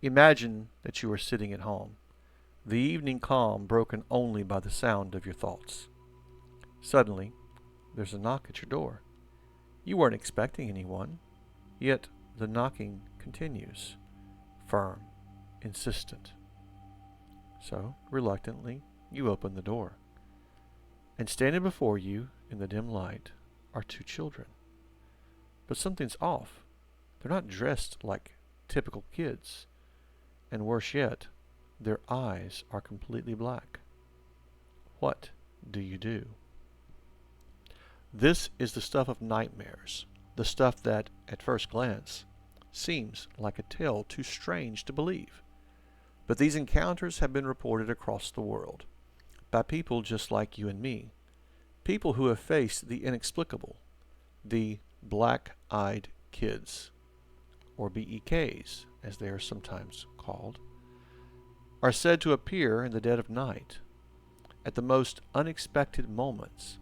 Imagine that you are sitting at home, the evening calm broken only by the sound of your thoughts. Suddenly, there's a knock at your door. You weren't expecting anyone, yet the knocking continues, firm, insistent. So, reluctantly, you open the door. And standing before you in the dim light are two children. But something's off. They're not dressed like typical kids. And worse yet, their eyes are completely black. What do you do? This is the stuff of nightmares, the stuff that, at first glance, seems like a tale too strange to believe. But these encounters have been reported across the world by people just like you and me, people who have faced the inexplicable, the black-eyed kids, or BEKs, as they are sometimes called, are said to appear in the dead of night, at the most unexpected moments.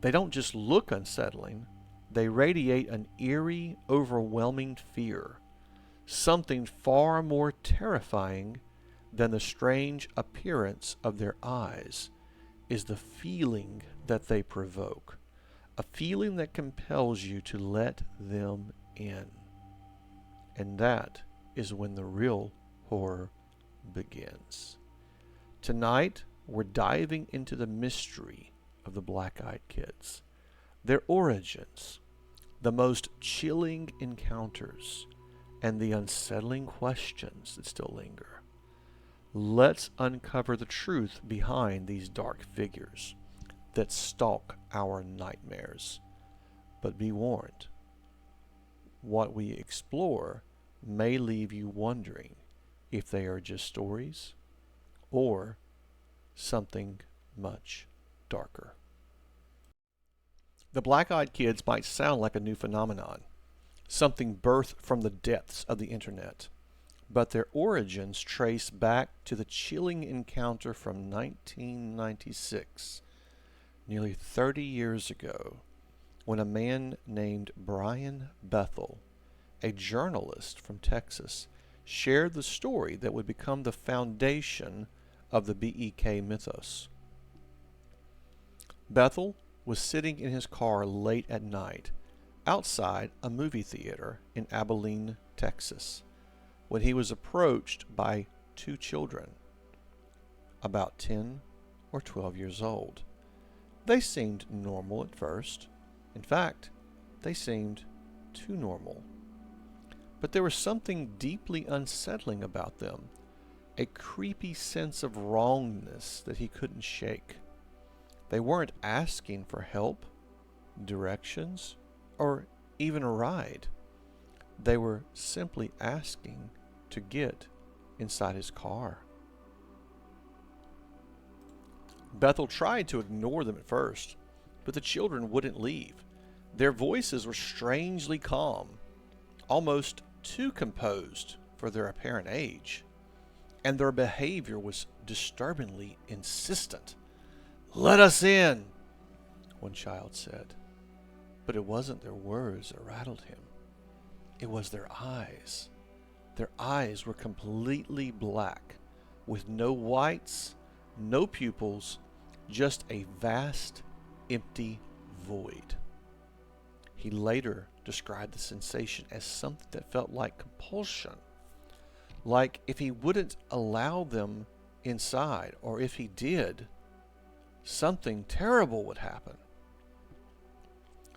They don't just look unsettling, they radiate an eerie, overwhelming fear, something far more terrifying than the strange appearance of their eyes is the feeling that they provoke, a feeling that compels you to let them in. And that is when the real horror begins. Tonight, we're diving into the mystery of the black-eyed kids, their origins, the most chilling encounters, and the unsettling questions that still linger. Let's uncover the truth behind these dark figures that stalk our nightmares. But be warned, what we explore may leave you wondering if they are just stories or something much darker. The black-eyed kids might sound like a new phenomenon, something birthed from the depths of the internet, but their origins trace back to the chilling encounter from 1996, nearly 30 years ago, when a man named Brian Bethel, a journalist from Texas, shared the story that would become the foundation of the BEK mythos. Bethel was sitting in his car late at night outside a movie theater in Abilene, Texas, when he was approached by two children, about 10 or 12 years old. They seemed normal at first. In fact, they seemed too normal. But there was something deeply unsettling about them, a creepy sense of wrongness that he couldn't shake. They weren't asking for help, directions, or even a ride. They were simply asking to get inside his car. Bethel tried to ignore them at first, but the children wouldn't leave. Their voices were strangely calm, almost too composed for their apparent age, and their behavior was disturbingly insistent. "Let us in," one child said. But it wasn't their words that rattled him. It was their eyes. Their eyes were completely black, with no whites, no pupils, just a vast, empty void. He later described the sensation as something that felt like compulsion, like if he wouldn't allow them inside, or if he did, something terrible would happen.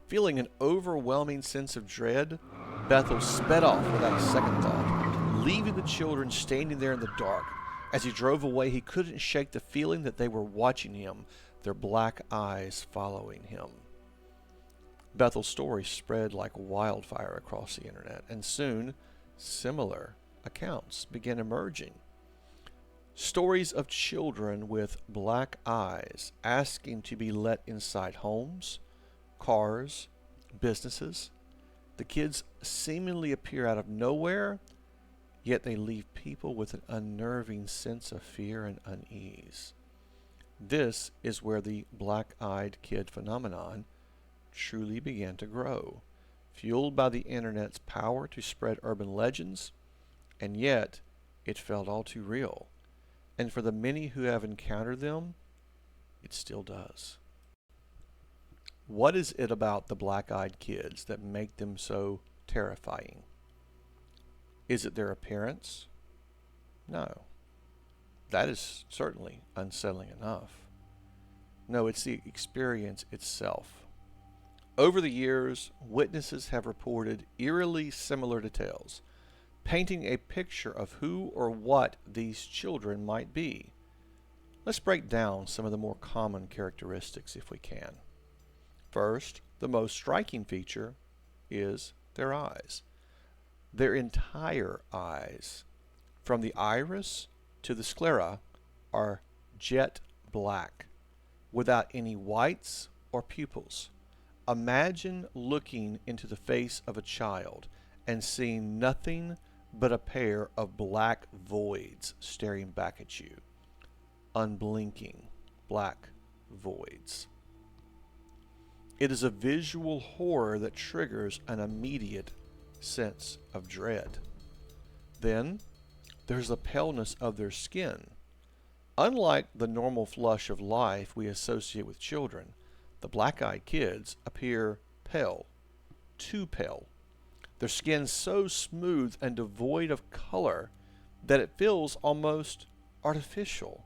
Feeling an overwhelming sense of dread, Bethel sped off without a second thought, leaving the children standing there in the dark. As he drove away, he couldn't shake the feeling that they were watching him, their black eyes following him. Bethel's story spread like wildfire across the internet, and soon similar accounts began emerging. Stories of children with black eyes asking to be let inside homes, cars, businesses. The kids seemingly appear out of nowhere, yet they leave people with an unnerving sense of fear and unease. This is where the black-eyed kid phenomenon truly began to grow, fueled by the internet's power to spread urban legends, and yet it felt all too real. And for the many who have encountered them, it still does. What is it about the black-eyed kids that make them so terrifying? Is it their appearance? No. That is certainly unsettling enough. No, it's the experience itself. Over the years, witnesses have reported eerily similar details, painting a picture of who or what these children might be. Let's break down some of the more common characteristics if we can. First, the most striking feature is their eyes. Their entire eyes, from the iris to the sclera, are jet black, without any whites or pupils. Imagine looking into the face of a child and seeing nothing but a pair of black voids staring back at you. Unblinking black voids. It is a visual horror that triggers an immediate sense of dread. Then, there's the paleness of their skin. Unlike the normal flush of life we associate with children, the black-eyed kids appear pale, too pale. Their skin so smooth and devoid of color that it feels almost artificial.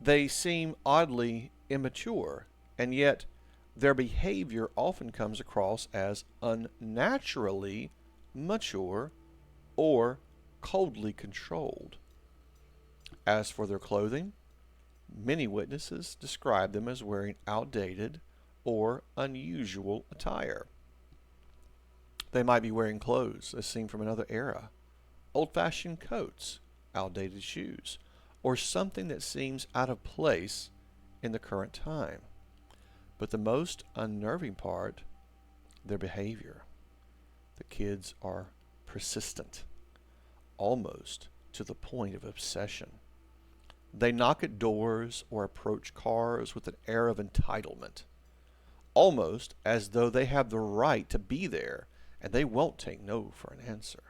They seem oddly immature, and yet their behavior often comes across as unnaturally mature or coldly controlled. As for their clothing, many witnesses describe them as wearing outdated or unusual attire. They might be wearing clothes as seen from another era, old-fashioned coats, outdated shoes, or something that seems out of place in the current time. But the most unnerving part, their behavior. The kids are persistent, almost to the point of obsession. They knock at doors or approach cars with an air of entitlement, almost as though they have the right to be there and they won't take no for an answer.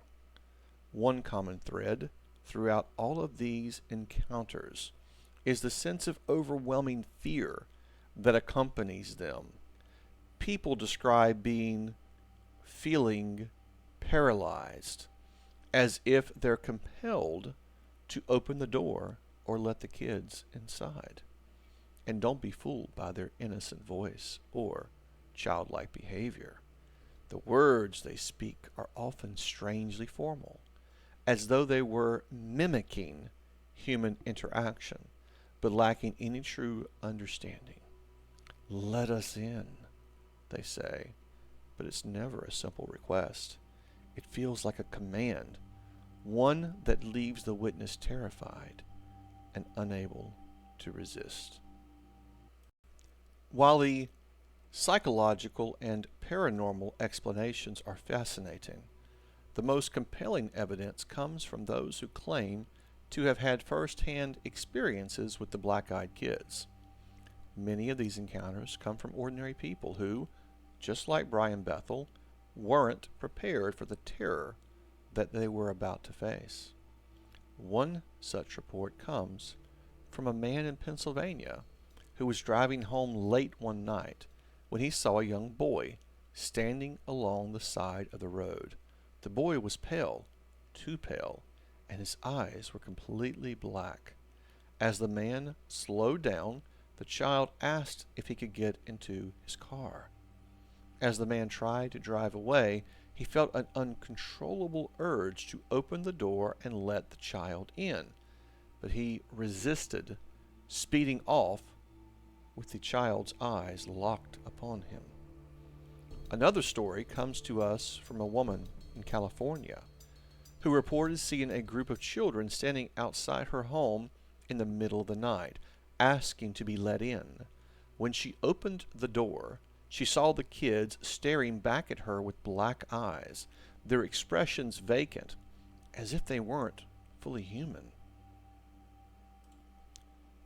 One common thread throughout all of these encounters is the sense of overwhelming fear that accompanies them. People describe feeling paralyzed, as if they're compelled to open the door or let the kids inside. And don't be fooled by their innocent voice or childlike behavior. The words they speak are often strangely formal, as though they were mimicking human interaction, but lacking any true understanding. "Let us in," they say, but it's never a simple request. It feels like a command, one that leaves the witness terrified and unable to resist. While the psychological and paranormal explanations are fascinating, the most compelling evidence comes from those who claim to have had first-hand experiences with the black-eyed kids. Many of these encounters come from ordinary people who, just like Brian Bethel, weren't prepared for the terror that they were about to face. One such report comes from a man in Pennsylvania who was driving home late one night when he saw a young boy standing along the side of the road. The boy was pale, too pale, and his eyes were completely black. As the man slowed down, the child asked if he could get into his car. As the man tried to drive away, he felt an uncontrollable urge to open the door and let the child in, but he resisted, speeding off with the child's eyes locked upon him. Another story comes to us from a woman in California who reported seeing a group of children standing outside her home in the middle of the night, asking to be let in. When she opened the door, she saw the kids staring back at her with black eyes, their expressions vacant, as if they weren't fully human.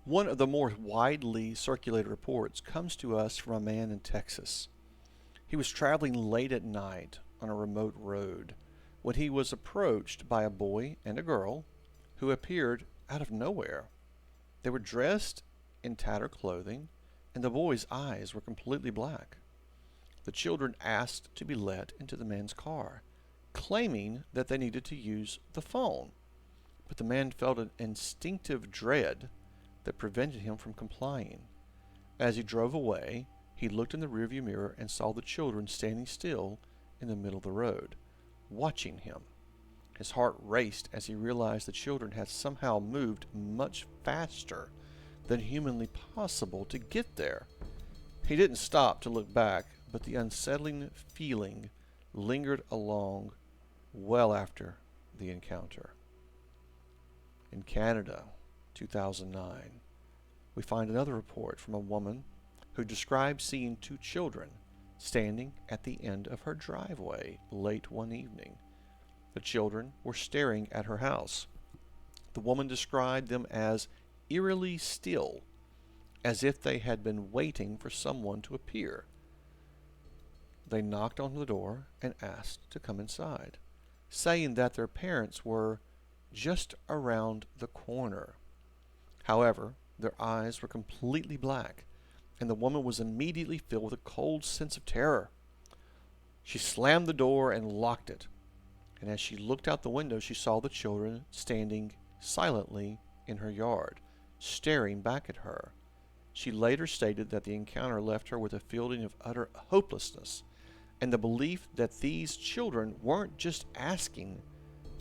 One of the more widely circulated reports comes to us from a man in Texas. He was traveling late at night on a remote road when he was approached by a boy and a girl who appeared out of nowhere. They were dressed in tattered clothing, and the boy's eyes were completely black. The children asked to be let into the man's car, claiming that they needed to use the phone, but the man felt an instinctive dread that prevented him from complying. As he drove away, he looked in the rearview mirror and saw the children standing still in the middle of the road, watching him. His heart raced as he realized the children had somehow moved much faster than humanly possible to get there. He didn't stop to look back, but the unsettling feeling lingered along well after the encounter. In Canada, 2009, we find another report from a woman who described seeing two children standing at the end of her driveway late one evening. The children were staring at her house. The woman described them as eerily still, as if they had been waiting for someone to appear. They knocked on the door and asked to come inside, saying that their parents were just around the corner. However, their eyes were completely black, and the woman was immediately filled with a cold sense of terror. She slammed the door and locked it, and as she looked out the window, she saw the children standing silently in her yard, staring back at her. She later stated that the encounter left her with a feeling of utter hopelessness and the belief that these children weren't just asking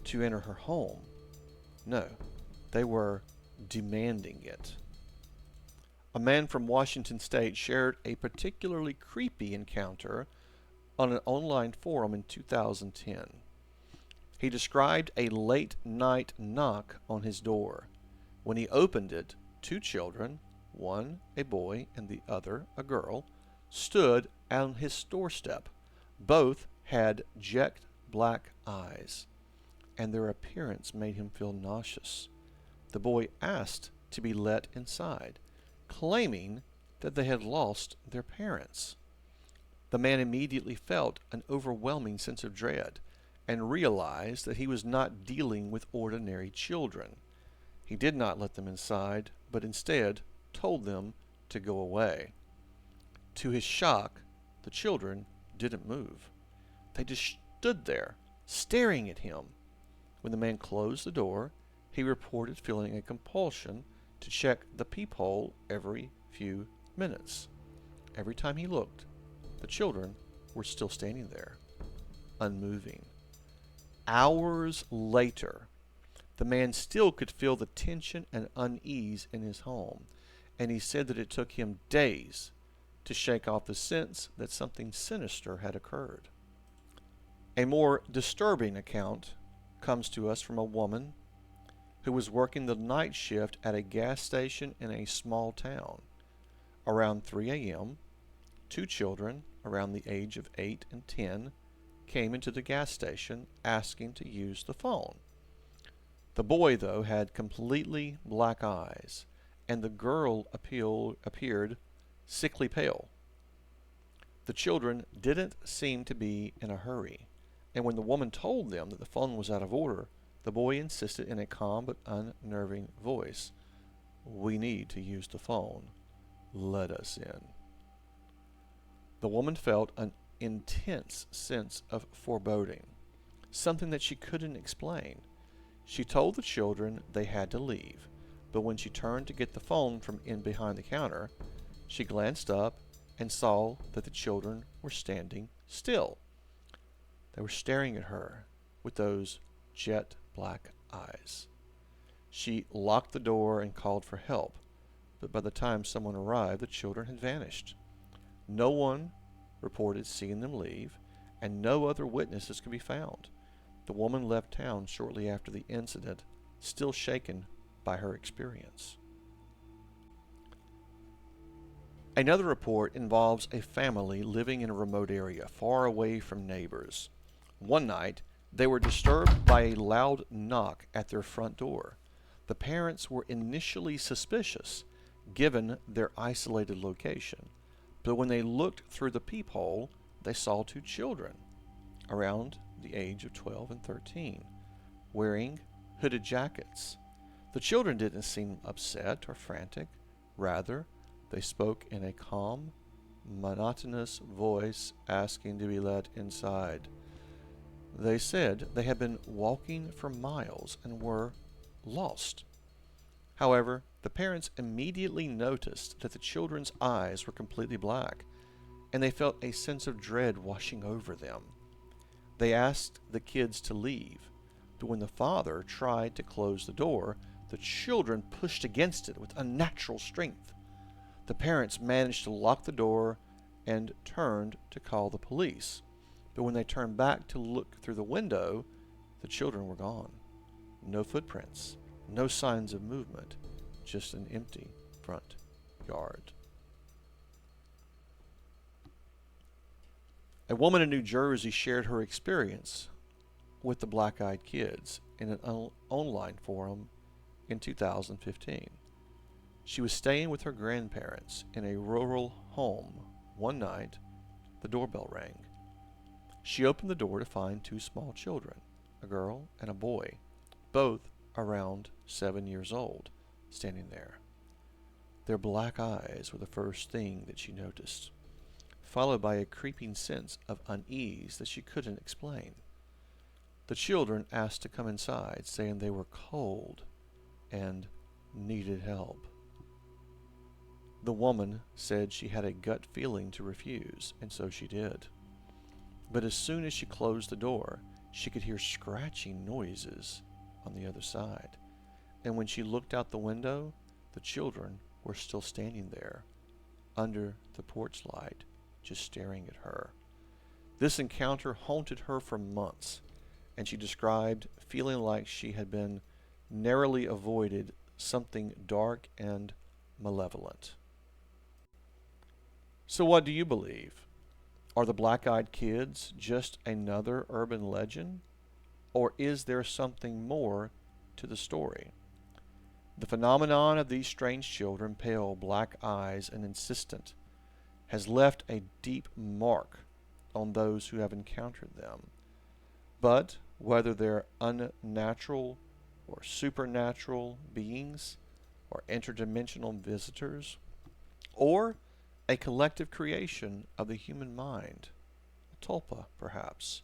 to enter her home. No, they were demanding it. A man from Washington State shared a particularly creepy encounter on an online forum in 2010. He described a late-night knock on his door. When he opened it, two children, one a boy and the other a girl, stood on his doorstep. Both had jet black eyes, and their appearance made him feel nauseous. The boy asked to be let inside, claiming that they had lost their parents. The man immediately felt an overwhelming sense of dread and realized that he was not dealing with ordinary children. He did not let them inside, but instead told them to go away. To his shock, the children didn't move. They just stood there, staring at him. When the man closed the door, he reported feeling a compulsion to check the peephole every few minutes. Every time he looked, the children were still standing there, unmoving. Hours later, the man still could feel the tension and unease in his home, and he said that it took him days to shake off the sense that something sinister had occurred. A more disturbing account comes to us from a woman who was working the night shift at a gas station in a small town. Around 3 a.m., two children around the age of 8 and 10 came into the gas station asking to use the phone. The boy, though, had completely black eyes, and the girl appeared sickly pale. The children didn't seem to be in a hurry, and when the woman told them that the phone was out of order, the boy insisted in a calm but unnerving voice, "We need to use the phone. Let us in." The woman felt an intense sense of foreboding, something that she couldn't explain. She told the children they had to leave, but when she turned to get the phone from in behind the counter, she glanced up and saw that the children were standing still. They were staring at her with those jet black eyes. She locked the door and called for help, but by the time someone arrived, the children had vanished. No one reported seeing them leave, and no other witnesses could be found. The woman left town shortly after the incident, still shaken by her experience. Another report involves a family living in a remote area, far away from neighbors. One night, they were disturbed by a loud knock at their front door. The parents were initially suspicious, given their isolated location, but when they looked through the peephole, they saw two children around the age of 12 and 13, wearing hooded jackets. The children didn't seem upset or frantic. Rather, they spoke in a calm, monotonous voice, asking to be let inside. They said they had been walking for miles and were lost. However, the parents immediately noticed that the children's eyes were completely black, and they felt a sense of dread washing over them. They asked the kids to leave, but when the father tried to close the door, the children pushed against it with unnatural strength. The parents managed to lock the door and turned to call the police. But when they turned back to look through the window, the children were gone. No footprints, no signs of movement, just an empty front yard. A woman in New Jersey shared her experience with the black-eyed kids in an online forum in 2015. She was staying with her grandparents in a rural home. One night, the doorbell rang. She opened the door to find two small children, a girl and a boy, both around 7 years old, standing there. Their black eyes were the first thing that she noticed, followed by a creeping sense of unease that she couldn't explain. The children asked to come inside, saying they were cold and needed help. The woman said she had a gut feeling to refuse, and so she did. But as soon as she closed the door, she could hear scratching noises on the other side. And when she looked out the window, the children were still standing there, under the porch light, just staring at her. This encounter haunted her for months, and she described feeling like she had been narrowly avoided something dark and malevolent. So what do you believe? Are the black-eyed kids just another urban legend? Or is there something more to the story? The phenomenon of these strange children, pale, black eyes, and insistent, has left a deep mark on those who have encountered them. But whether they're unnatural or supernatural beings, or interdimensional visitors, or a collective creation of the human mind, a tulpa perhaps,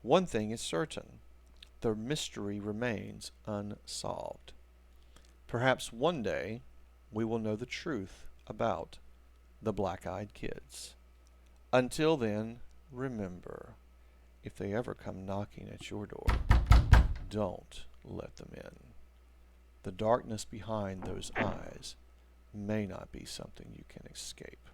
one thing is certain: the mystery remains unsolved. Perhaps one day we will know the truth about the black-eyed kids. Until then, remember, if they ever come knocking at your door, don't let them in. The darkness behind those eyes may not be something you can escape.